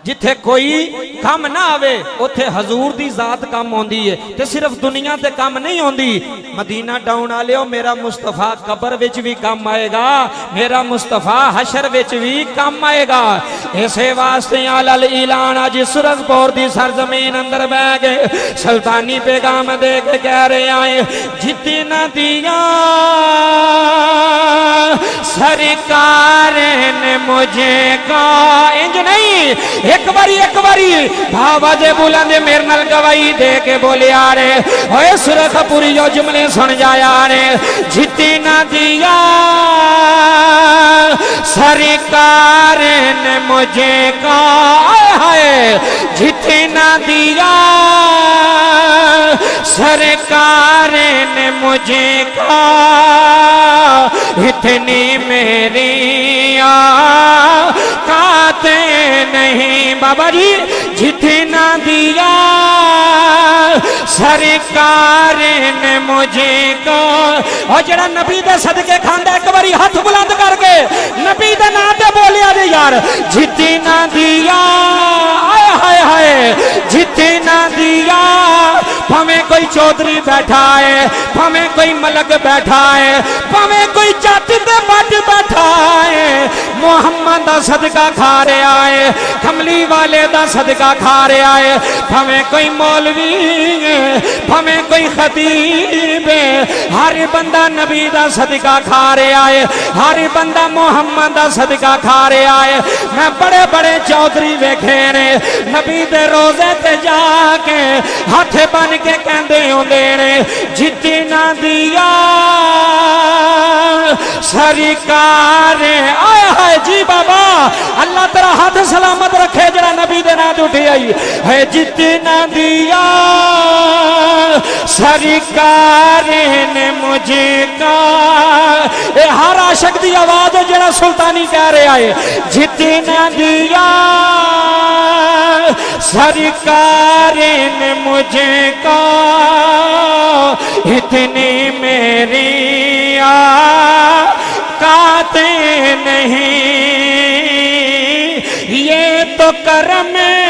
जिथे कोई कम ना आवे उथे हजूर दी जात कम आउंदी है ते सिर्फ दुनिया ते कम नहीं आउंदी। मदीना डाउन वालियो मेरा मुस्तफा कब्र विच भी कम आएगा, मेरा मुस्तफा हशर विच भी कम आएगा। इसे वास्ते अलल ऐलान अज सुरखपुर दी सरजमीन अंदर बह गए सुल्तानी पैगाम दे के कह रहे आए जितना दिया सरकार ने मुझे का इंज नहीं एक बारी भावा जे बुलंद मेरे नाल गवाही दे के बोले आ रे ओए सुरखपुरी जो जुमले सुन जाया रे जितना दिया सरकार ने मुझे का हाय जितना दिया सरकार ने मुझे का इतनी मेरी औकात नहीं बाबा जी जितना दिया सरकार ने मुझे को और जरा नबी दे सदके खांदा एक बारी हाथ बुलंद करके नबी दे नाम ते बोलिया जे यार जितना दिया हाय हाय हाय जितना दिया भावें कोई चौधरी बैठा है भावें कोई मलक बैठा है भावें कोई जाति ते मट बैठा है मोहम्मद दा सदका खा रहा है कमली वाले दा सदका खा रहा है भावें कोई मौलवी है भावें कोई खतीब है हर बंदा नबी दा सदका खा रहा है हर बंदा मोहम्मद दा सदका खा रहा है। मैं बड़े बड़े चौधरी वेखे ने नबी दे रोजे ते जाके हाथ बन के कहंदे होंदे ने जितना दिया सरकार आए हाय जी बाबा अल्लाह तेरा हाथ सलामत रखे जरा नबी दे नाम उठी आई है जितना दिया सरकार ने मुझे का ए हर आशिक दी आवाज है जरा सुल्तानी कह रहा है जितना दिया सरकार ने मुझे का इतनी मेरी औकात नहीं ये तो करम है।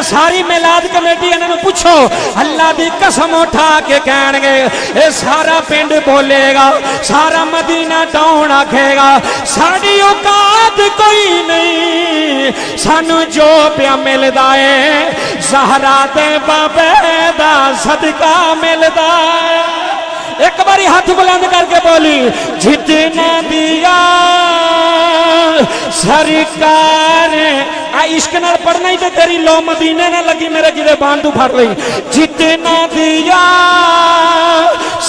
सारी मिलाद कमेटी इन्होंने पूछो अल्लाह की कसम उठा के कहणगे ये सारा पिंड बोलेगा सारा मदीना टाउन आखेगा साड़ी औकात कोई नहीं सानू जो पिया मिलदा है ज़हरा ते बाबे दा सदका मिलदा है। एक बारी हाथ बुलंद करके बोली जितना दिया सरकार आ इश्क नाल पढ़ना ही तो तेरी लो मदीने ना लगी मेरे गिरे बांधू फड़ लई जितना दिया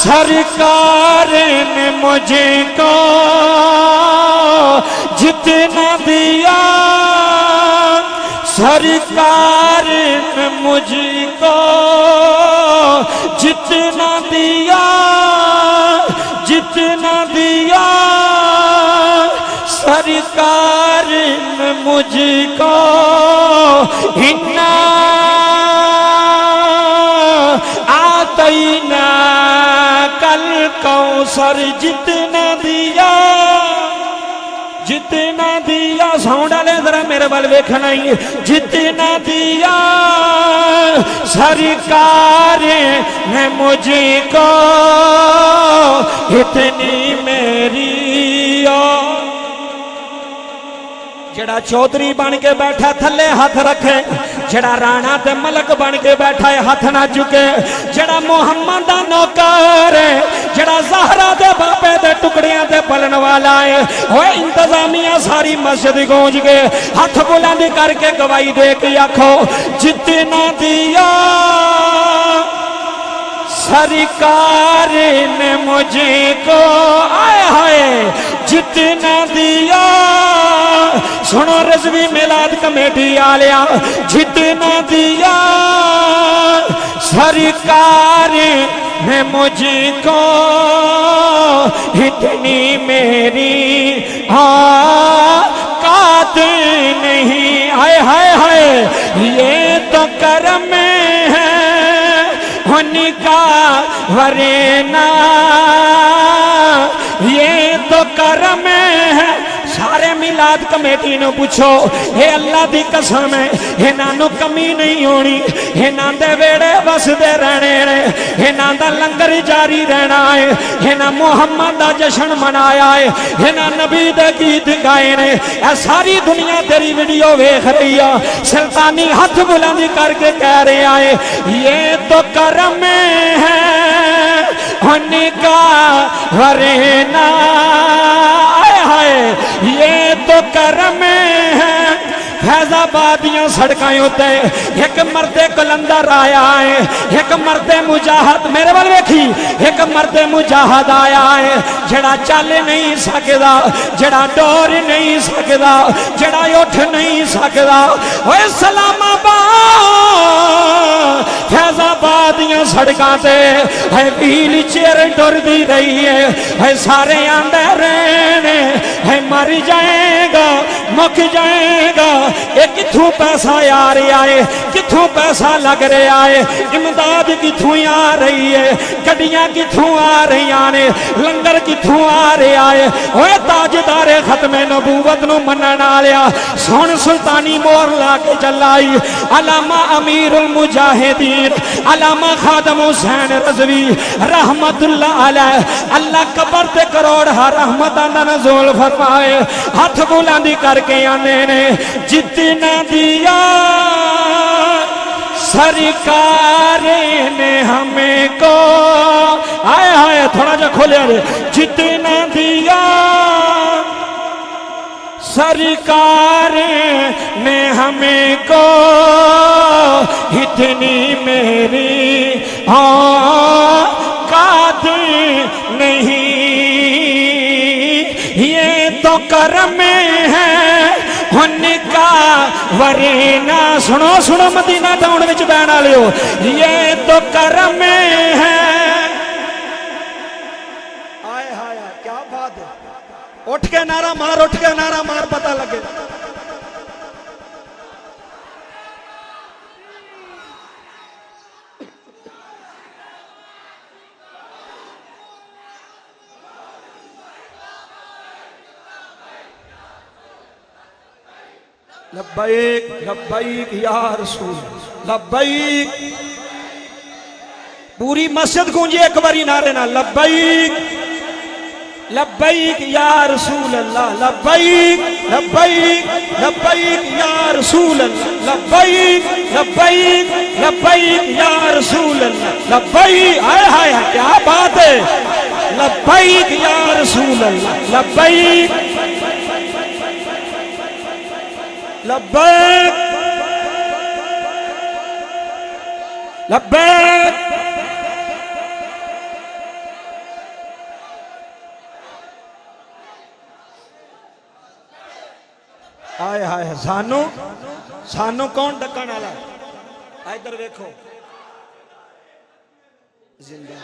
सरकार ने मुझे को जितना दिया सरकार ने मुझको जितना दिया जितना दिया सरकार ने मुझको इन्ना आतैना कल कौसर जितना दिया जितना दिया साउंड वाले जरा मेरे वाल वेखना ही जितना दिया सरकार ने मुझको इतनी मेरी जड़ा चौधरी बन के बैठा थले हाथ रखे जड़ा राणा ते मलक बन के बैठा है हाथ ना चुके जड़ा मोहम्मद दा नौकर है जड़ा ज़हरा दे बापे दे टुकड़ियां ते पलन वाला है ओए इंतजामिया सारी मस्जिद गूंज के हाथ बुलंद करके गवाही दे के आखो जितना दिया सरकार ने मुझे को आए हाय जितना दिया सुनो रज़वी मिलाद कमेटी आलिया जितना दिया सरकार ने मुझको इतनी मेरी औकात नहीं हाय हाय हाय ये तो करम है उनका वरना ये तो करम है सारे मिला میلاد کمیٹی نو پوچھو اے اللہ دی قسم ہے انہاں نو کمی نہیں ہونی انہاں دے ویڑے وسدے رہنے نے انہاں دا لنگر جاری رہنا ہے انہاں محمد دا جشن منایا ہے انہاں نبی دے گیت گائے نے اے ساری دنیا تیری ویڈیو ویکھ رہی ہے سلطانی ہاتھ بلند کر کے کہہ رہے آئے یہ تو کرم ہے ان کا ورنہ آئے ہائے یہ تو کرم ہے فیض آبادیاں سڑکائیں ہوتے ایک مرد کلندر آیا ہے ایک مرد مجاہد میرے بل ویکھی ایک مرد مجاہد آیا ہے جڑا چل نہیں سکدا جڑا ڈور نہیں سکدا جڑا اٹھ نہیں سکدا اوے سلام آباد فیض آبادیاں سڑکاں تے ہے ویل چیئر ڈر دی رہی ہے سارے آندے رہنے ہے مر جائے گا مک جائے گا ایک کتھوں پیسہ آ رہا ہے کتھوں پیسہ لگ رہا ہے امداد کتھوں آ رہی ہے گڈیاں کتھوں آ رہی ہیں لنگر کتھوں آ رہا ہے اوے تاجدار ختم نبوت نو منن والیا سن سلطانی مور لا کے چلائی علامہ امیر المجاہدین علامہ خادم حسین رضوی رحمت اللہ علیہ اللہ قبر تے کروڑ رحمتاں دا نزول فرمائے ہاتھ بلندی کر کے آنے نے جتنا دیا سرکار نے ہمیں کو آئے آئے تھوڑا جا کھولے آئے جتنا دیا سرکار نے ہمیں کو اتنی میری اوقات نہیں یہ تو کرم ہے ان کا ورنہ سنو سنو مدینہ ٹاؤن وچ بہنا لیو یہ تو کرم ہے آئے ہائے کیا بات ہے اٹھ کے نعرہ مار پتہ لگے لبیک لبیک یا رسول لبیک پوری مسجد گونجے ایک باری نعرے نہ لبیک لبیک یا رسول اللہ لبیک لبیک لبیک یا رسول اللہ لبیک لبیک لبیک یا رسول اللہ لبیک آئے ہائے کیا بات ہے لبیک یا رسول اللہ لبیک لبیک لبیک آئے آئے سانو کون ڈکن والا ہے ادھر دیکھو زندہ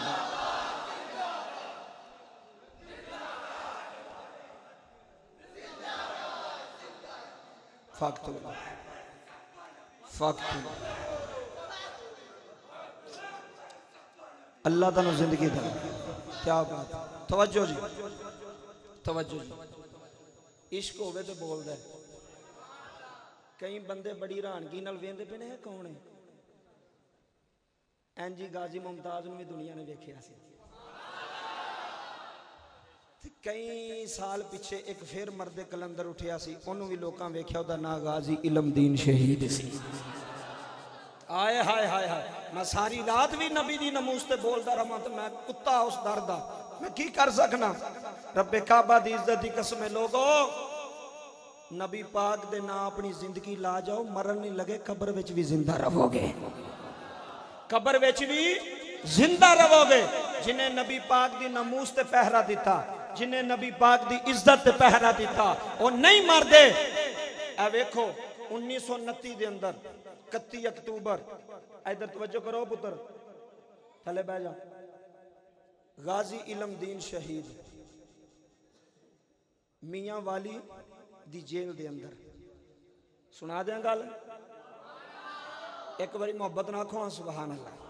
فقط اللہ تعالیٰ زندگی دا کیا بات توجہ جی عشق ہوئے تو بول دے کئی بندے بڑی رانگی نال ویندے پہ نہیں کون ہے این جی غازی ممتاز میں دنیا نے دیکھیا سی کئی سال پیچھے ایک پھر مرد کلندر اٹھیا سی انہوں بھی لوکاں ویکھیا دا نا غازی علم دین شہید سی آئے ہائے ہائے ہائے میں ساری رات بھی نبی دی نموز تے بول دا رہا تو میں کتا اس دردہ میں کی کر سکنا رب کعبہ دی عزت دی قسم لوگو نبی پاک دے نا اپنی زندگی لا جاؤ مرن نہیں لگے قبر وچ بھی زندہ رہو گے قبر وچ بھی زندہ رہو گے جنہیں نبی پاک دی نموز تے پہرا دیتا جنہیں نبی پاک دی عزت تے پہرا دیتا وہ نہیں مر دے اے ویکھو 1929 دے اندر 31 اکتوبر ادھر توجہ کرو پتر تھلے بہ جا غازی علم دین شہید میاں والی دی جیل دے اندر سنا دیں گل ایک باری محبت نہ کھو سبحان اللہ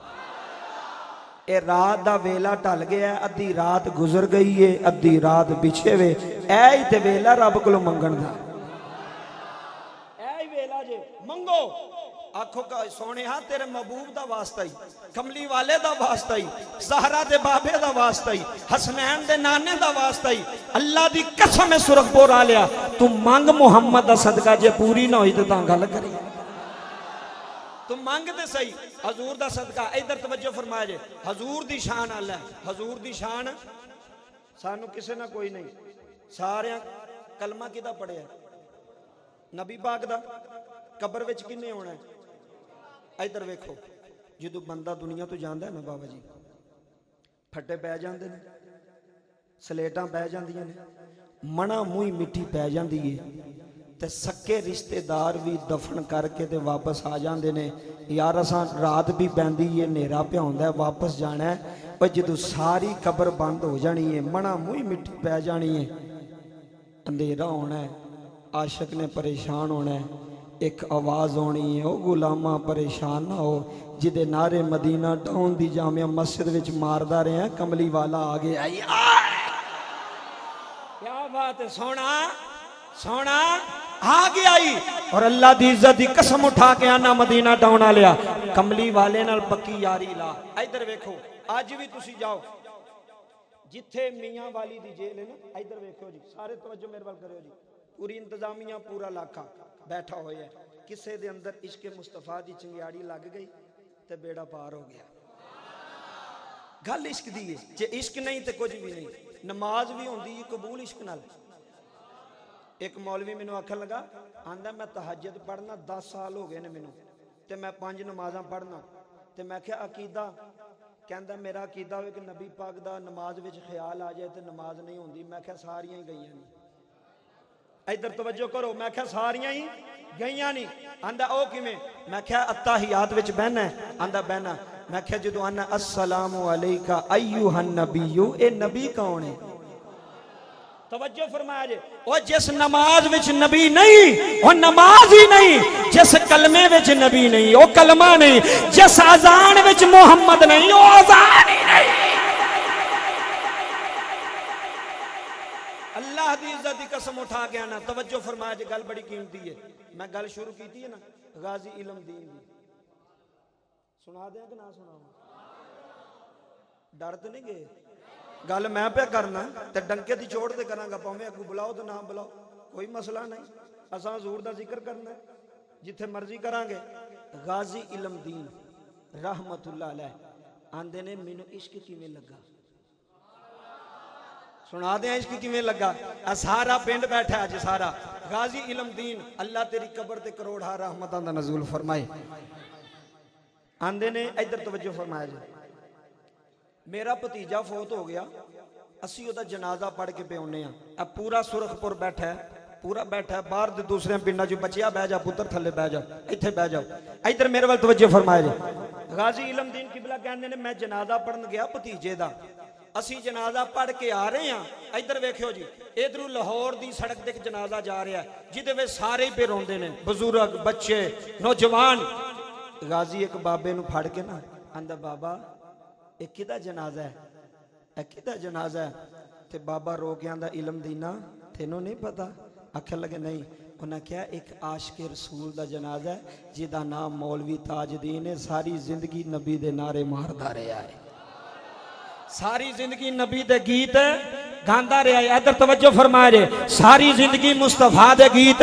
اے رات دا ویلا ٹل گیا ہے ادھی رات گزر گئی ہے ادھی رات بچھے وے اے ہی تے ویلا رب کولوں منگن دا منگو آکھو کا سونے ہاں تیرے محبوب دا واسطہ ہی کملی والے دا واسطہ ہی زہرا دے بابے دا واسطہ ہی حسنین دے نانے دا واسطہ ہی اللہ دی قسم ہے سرخ پور آ لیا تو مانگ محمد دا صدقہ جے پوری نہ ہوئی تو تاں گل کری تم مانگ دے صحیح حضور دا صدقہ ادھر توجہ فرمایا جے حضور دی شان اللہ حضور دی شان سانو کسے نہ کوئی نہیں سارے کلمہ کدا پڑھے ہے نبی پاک دا قبر وچ کنے ہونا ہے ادھر ویکھو جدو بندہ دنیا تو جاندا ہے نا بابا جی پھٹے پے جاندے نے سلیٹاں پے جاندیاں نے منا موئی مٹی پے جاندی ہے تے سکے رشتے دار بھی دفن کر کے تے واپس آ جاندے نے یار اساں رات بھی پیندی ہے نیرا پیا ہوندا ہے واپس جانا ہے پر جدو ساری قبر بند ہو جانی ہے منا موئی مٹی پے جانی ہے اندھیرا ہونا ہے عاشق نے پریشان ہونا ہے ایک آواز ہونی ہے او غلامہ پریشان نہ ہو جدے نعرے مدینہ ڈاؤن دی جامعہ مسجد وچ ماردہ رہے ہیں کملی والا آگے آئی کیا بات ہے سونا آگے آئی اور اللہ دی عزت دی قسم اٹھا کے آنا مدینہ ڈاؤن آ لیا کملی والے نال پکی یاری لا ادھر ویکھو آج بھی تسی جاؤ جتھے میاں والی دی جیل ہے نا ادھر ویکھو جی سارے توجہ میرے وال کرو جی پوری انتظامیہ پورا علاقہ بیٹھا ہویا ہے کسے دے اندر عشق مصطفیٰ دی چنگیاڑی لگ گئی تے بیڑا پار ہو گیا گل عشق دی ہے جے عشق نہیں تے کچھ بھی نہیں نماز بھی ہوندی ہے قبول عشق نال ایک مولوی مینوں آکھن لگا آندا میں تہجد پڑھنا 10 سال ہو گئے نے مینوں تے میں 5 نمازاں پڑھنا تے میں کہا عقیدہ کہندا میرا عقیدہ ہوئے کہ نبی پاک دا نماز وچ خیال آ جائے تے نماز نہیں ہوندی میں کہا ساریاں ہی گئیاں نہیں ادھر توجہ کرو میں کہا ساریاں ہی گئیاں نہیں آندا او کیویں میں کہا اتحیات وچ بہنا ہے آندا بہنا میں کہا جدوں آنا السلام علیکہ ایھا النبی اے نبی کون ہے توجہ فرمایا جے او جس نماز وچ نبی نہیں او نماز ہی نہیں جس کلمے وچ نبی نہیں او کلمہ نہیں جس اذان وچ محمد نہیں او اذان ہی نہیں اللہ دی عزت دی قسم اٹھا کے آنا توجہ فرمایا جے گل بڑی قیمتی ہے میں گل شروع کیتی ہے نا غازی علم دین دی سنا دیں کہ نہ سنا ڈر تے نہیں گئے گل میں پہ کرنا تے ڈنکے دی چھوڑ دے کراں گا پاویں اگوں بلاؤ تے نہ بلاؤ کوئی مسئلہ نہیں اساں حضور دا ذکر کرنا ہے جتھے مرضی کراں گے غازی علم دین رحمت اللہ علیہ آندے نے مینوں عشق کیویں لگا سنا دیں عشق کیویں لگا سارا پنڈ بیٹھا ہے سارا غازی علم دین اللہ تیری قبر تے کروڑا رحمتاں دا نزول فرمائے آندے نے ادھر توجہ فرمایا جائے میرا بھتیجا فوت ہو گیا اسی او دا جنازہ پڑھ کے پہ ہونے ہیں اب پورا سرخ پور بیٹھا ہے باہر دے دوسرے پنڈا جو بچیا بہ جا پتر تھلے بہ جا ایتھے بہ جاؤ ادھر میرے وال توجہ فرمایا جائے غازی علم دین قبلہ کہندے نے میں جنازہ پڑھن گیا بھتیجے دا اسی جنازہ پڑھ کے آ رہے ہیں ادھر ویکھو جی ادھر لاہور دی سڑک تے جنازہ جا رہا ہے جدے وچ سارے پہ روندے نے بزرگ بچے نوجوان غازی ایک بابے نو پھڑ کے نا آندا بابا ایک کدا جنازہ ہے ایک کدا جنازہ ہے تے بابا رو کے آندا علم دینا تینوں نہیں پتا آکھن لگے نہیں انہاں کیا ایک عاشق رسول دا جنازہ ہے جدا نام مولوی تاج دین ہے ساری زندگی نبی دے نعرے ماردا رہیا ہے ساری زندگی نبی دے گیت گاندا رہیا ہے ادھر توجہ فرمایا جے ساری زندگی مصطفیٰ دے گیت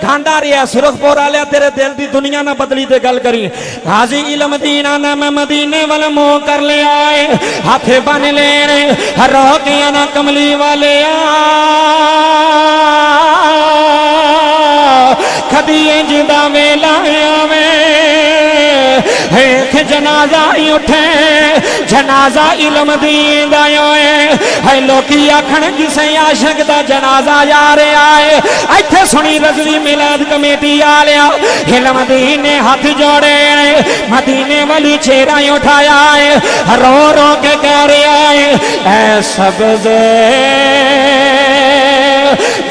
گاندا رہیا سرخ پور والیا تیرے دل دی دنیا نہ بدلی تے گل کری غازی علم دین آنا میں مدینے والا منہ کر لے آئے ہاتھ بن لینے رو کے آنا کملی والے کھدیے جدا ویلا آوے ایک جنازہ ہی اٹھے جنازہ علم دین دا ہے لوکی آکھن کسے عاشق دا جنازہ جا رہا ہے ایتھے سنی رضوی میلاد کمیٹی آلیا علم دین نے ہاتھ جوڑے مدینے والی چہرہ اٹھایا ہے رو رو کے کہہ رہا ہے اے سبز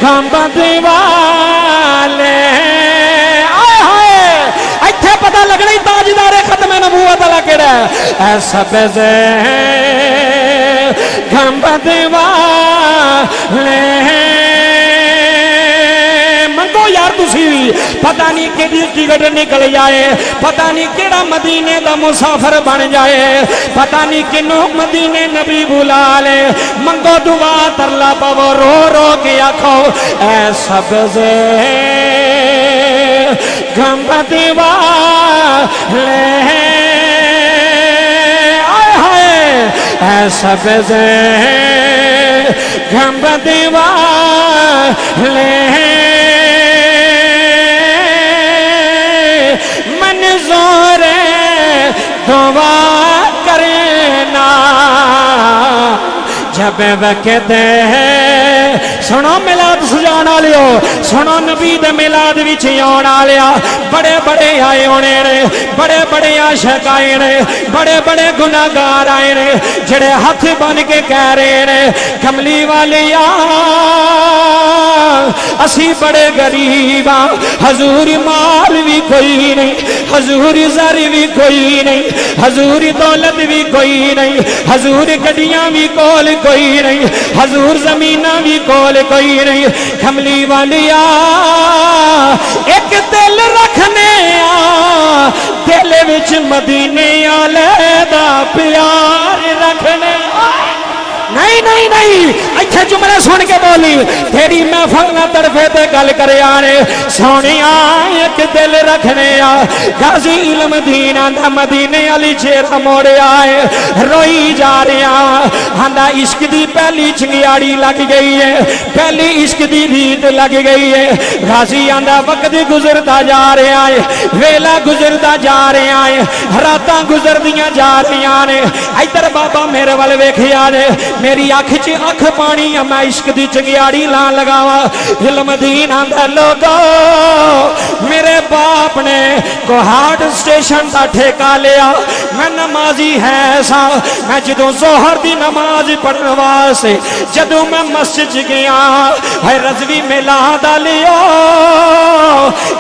گنبد والے ایتھے پتہ لگنا ہی تاجدار ختم نبوت والا کیڑا ہے اے سبز گنبد والے منگو یار तुसी भी पता नहीं कि टिकट निकल जाए, पता नहीं केड़ा मदीने दा मुसाफिर बन जाए, पता नहीं किनू मदीने नबी बुला ले। मंगो दुआ तरला पवो रो रो के आखो ऐ सब्ज़े गंबद वाले ऐ सब्ज़े गंबद वाले मंजूरे दुआ करना जब वक़्त सुनो मिलाद सजाना लियो, सुनो नबी दे मिलाद विच आउण वालिया बड़े बड़े आए होने ने, बड़े बड़े आशिक आए ने, बड़े बड़े गुनाहगार आए ने जेड़े हथ बन के कह रहे ने कमली वालिया असी बड़े गरीब हाँ, हजूर माल भी कोई नहीं, हजूर ज़र भी कोई नहीं, हजूर दौलत भी कोई नहीं, हजूर गड्डियां भी कोल कोई नहीं, हजूर जमीना भी कोल कोई नहीं। कमली वालिया एक दिल रखने दिल विच मदीने आले दा प्यार रखने। नहीं नहीं नहीं इत्थे जुमले सुन के बोली तेरी महफल ना तरफे ते गल करे आने सोनिया एक दिल रखने आ गाजी इल्म दीन आंदा मदीने वाली चेहरा मोड़े आए रोई जा रहा आंदा इश्क दी पहली चिंगाड़ी लग गई है, पहली इश्क दी रीत लग गई है। गाजी आंदा वक्त गुजरता जा रहा है, वेला गुजरता जा रहा है, रातां गुजरदियां जा रही ने। इधर बाबा मेरे वाल वेखिया ने मेरी अख च अख पानी मैं इश्क दी चिंगाड़ी ला लगावा। इल्म दीन आंदा लोगो मेरे बाप ने कोहाट स्टेशन का ठेका लिया, मैं नमाजी है सा, मैं जदों जोहर दी नमाज पढ़ने वास्ते जदों मैं मस्जिद गया है रजवी मेला दा लियो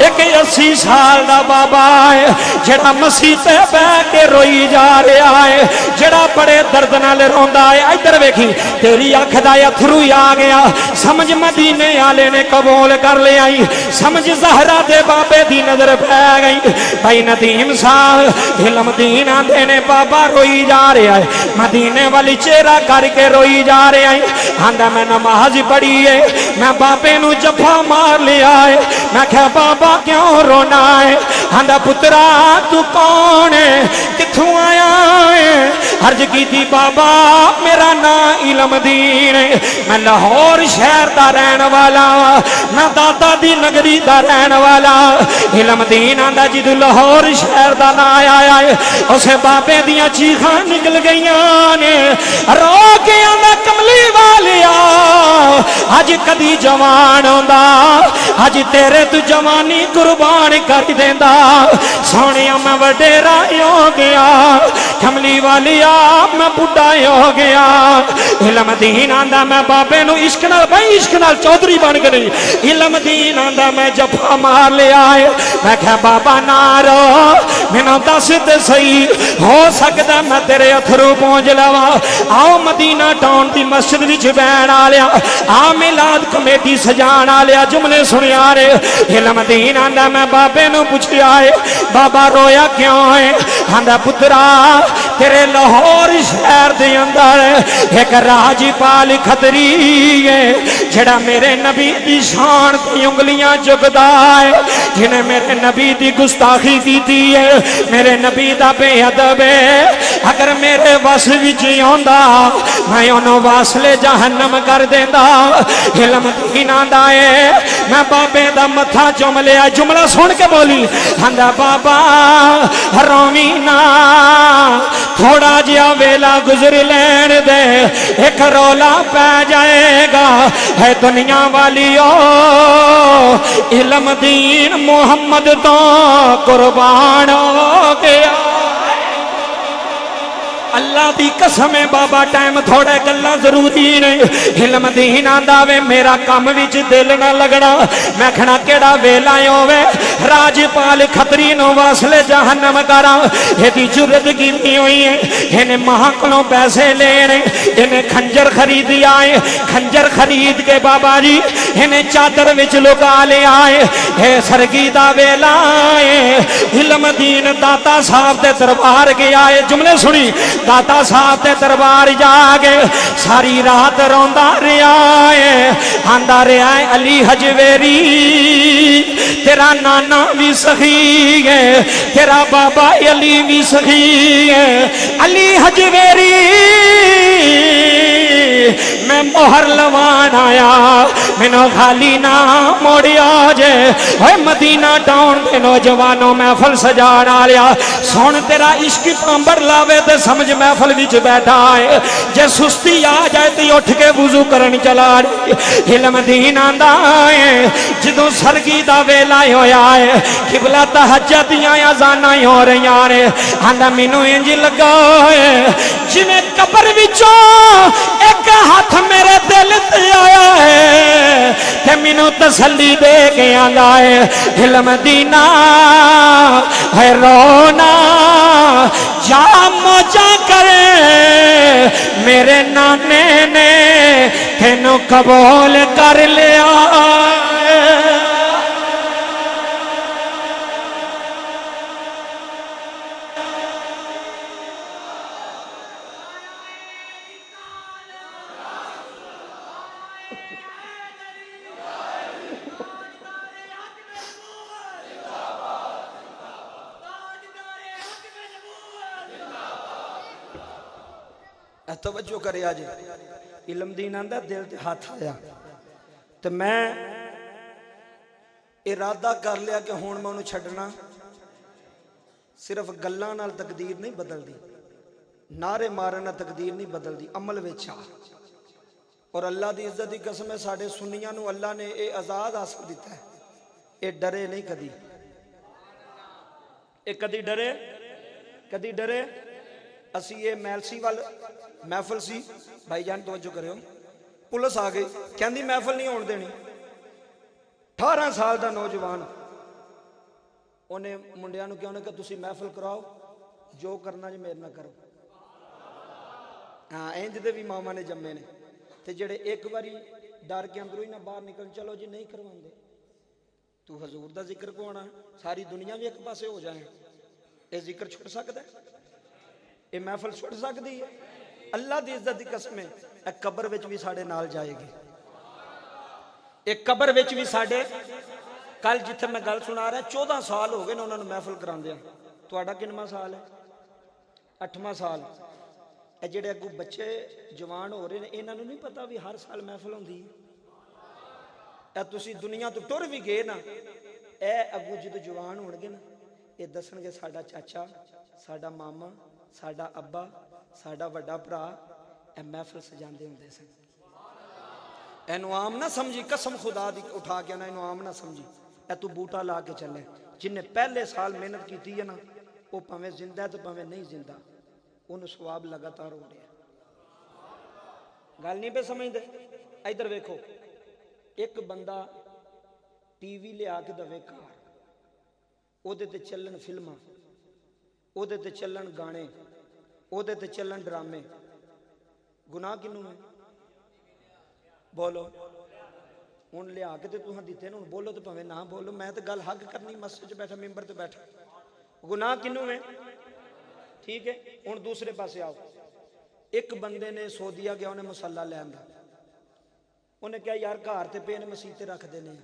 एक 80 साल दा बाबा है जेड़ा मसीह ते बह के रोई जा रहा है, जेड़ा बड़े दर्द नाल रोंदा है। इधर वेखी तेरी अख दा अथरू आ गया, समझ मदीने आले ने कबूल कर लिया, समझ ज़हरा दे बाबे दी नजर पै गई। भाई नदीम साहब इल्म दीन आंदे ने बाबा रोई जा रहा है, मदीने वाली चेहरा करके रोई जा रहा है। आंदा मैं नमाज पढ़ी है, मैं बाबे नू जफा मार लिया है। मैं क्या बाबा क्यों रोना है? आंदा पुत्रा तू कौन है, किथों आया है? अर्ज की थी बाबा मेरा नाम इल्म दीन है, मैं लाहौर शहर का रहन वाला, मैं दादा दी नगरी का रहन वाला। इल्म दीन आंदा जिदू लाहौर शहर का ना आया है उसे बाबे दियां चीखां निकल गई ने, रो के आंदा कमली वालिया अज कदी जवान आंदा, अज तेरे तू जवानी कुर्बान कर देंदा। सोने मैं वडेरा हो गया, कमली वालिया मैं बुढ़ा हो गया। इल्म दीन आंदा मैं बाबे नू इश्क नाल भाई इश्क नाल चौधरी बन के नहीं, इल्म दीन आंदा मैं जफा मार लिया है। मैं क्या बाबा ना रो मैनू दस ते सही हो सकता मैं तेरे अथरू पहुंच लवा। आओ मदीना टाउन की मस्जिद विच बैण आलिया, आ मिलाद कमेटी सजाण आलिया जुमले सुनिया रे। इल्म दीन आंदा मैं बाबे नू पुछया है बाबा रोया क्यों है? आंदा पुत्रा तेरे लाहौर शहर दे अंदर एक राजपाल खतरी है जेड़ा मेरे नबी दी शान दी उंगलियां चुकदा है, जिन्हें मेरे नबी दी गुस्ताखी की है, मेरे नबी दा बेअदब है। अगर मेरे वस विच आंदा मैं उन्होंने वासले जहन्नम कर देंदा। इल्म दीन आंदा है मैं बाबे दा मथा चुम लिया, जुमला सुन के बोली आंदा बाबा रोवी ना थोड़ा जिहा वेला गुजर लैन दे, एक रोला पै जाएगा है दुनिया वालियो। इल्म दीन मुहम्मद तो कुर्बान हो गया। अल्लाह दी कसम है बाबा टाइम थोड़े गल्लां जरूरी ने इल्म दीन आंदा वे मेरा काम विच दिल ना लगना मैं खना केड़ा वेला होवे राजपाल खतरी नो वासले जहन्नम करा एदी जुरत कीती हुई है इन्हें मां कोलों पैसे लेने इन्हें खंजर खरीद आए खंजर खरीद के बाबा जी इन्हें चादर विच लुका ले आए हे सरगी दा वेला है इल्म दीन दाता साहब दे दरबार गया है जुमले सुनी दाता साहब दे दरबार जाके सारी रात रोंदा रहा है आंदा रहा है अली हजवेरी तेरा नाना भी सखी है तेरा बाबा अली भी सखी है अली हजवेरी मैं मोहर लवान आया मैनो खाली ना मोड़िया जे मदीना टाउन के नौजवानों महफल सजाना लिया सुन तेरा इश्क पंबर लावे तो समझ महफल विच बैठा है जे सुस्ती आ जाए तो उठ के वुजू करन चला इल्म दीन आंदा है जदों सरगी दा वेला होया है किबला तहज्जुद दियां अज़ानां हो रही ने आंदा मैनू इंज लगा है जिवें कब्र विचों एक हाथ मेरे दिल ते आया है ते मैनू तसल्ली दे के आंदा है इल्म दीना है रोना जा मौजा करे मेरे नाने ने तेनू कबूल कर लिया तवज्जो करे आज इल्म दीन आंदा दिल ते हाथ आया तो मैं इरादा कर लिया कि हुण मैं उन्हें छड्डना सिर्फ गल्लां नाल तकदीर नहीं बदलती नारे मारन नाल तकदीर नहीं बदलती अमल विच आ और अल्लाह की इज्जत की कसम है साडे सुन्नियां नूं अल्लाह ने ये आजाद हासिल दिता है ये डरे नहीं कदी ये कदी डरे असी ये मैलसी वाल महफल सी भाईजान तवज्जो करो पुलिस आ गई कहती महफल नहीं होने देनी 18 साल का नौजवान उन्हें मुंडिया क्या उन्हें कहा तुसी महफल कराओ जो करना जी मेरे ना करो हाँ इंज दे भी मामा ने जम्मे ने ते जेड़े एक बारी डर के अंदरों ही ना बाहर निकल चलो जी नहीं करवाते तू हजूर का जिक्र को आना सारी दुनिया भी एक पासे हो जाए ये जिक्र छुट सकता है ये महफल छुट सकती है अल्लाह की इज्जत की कसम है कबर विच भी साडे नाल जाएगी एक कबर विच भी साडे कल जिथे मैं गल सुना रहा 14 साल हो गए ने उन्होंने महफल करांदे तुहाडा किन्नवां साल है 8वां साल ए जिहड़े अगू बच्चे जवान हो रहे ने इन्हां नूं नहीं पता भी हर साल महफल होंदी है तुसीं दुनिया तो टुर भी गए ना ए अगू जदों जवान होणगे ना ये दसणगे साडा चाचा साडा मामा साडा अब्बा साडा वड्डा भरा ए महफल सजांदे हुंदे सन एनू आम ना समझी कसम खुदा दी उठा के ना एनू आम ना समझी ए तू बूटा ला के चले जिन्हें पहले साल मेहनत की है ना वो भावें जिंदा है तो भावें नहीं जिंदा उन्हें सवाब लगातार हो रहा गल नहीं पे समझते इधर वेखो एक बंदा टीवी लिया के दवे कार ओदे ते चलन फिल्मां ओदे ते चलन गाने ओदे ते चलन ड्रामे गुनाह किनू है बोलो हूँ लिया के तो तुहां दिते ने बोलो तो भावें ना बोलो मैं तो गल हक करनी मस्जिद च बैठा मिंबर ते बैठा गुनाह किनू है ठीक है हूँ दूसरे पासे आओ एक बंदे ने सौदिया गया उन्हें मसाला लैन दा उन्हें क्या यार घर ते पे ने मसीते रख देने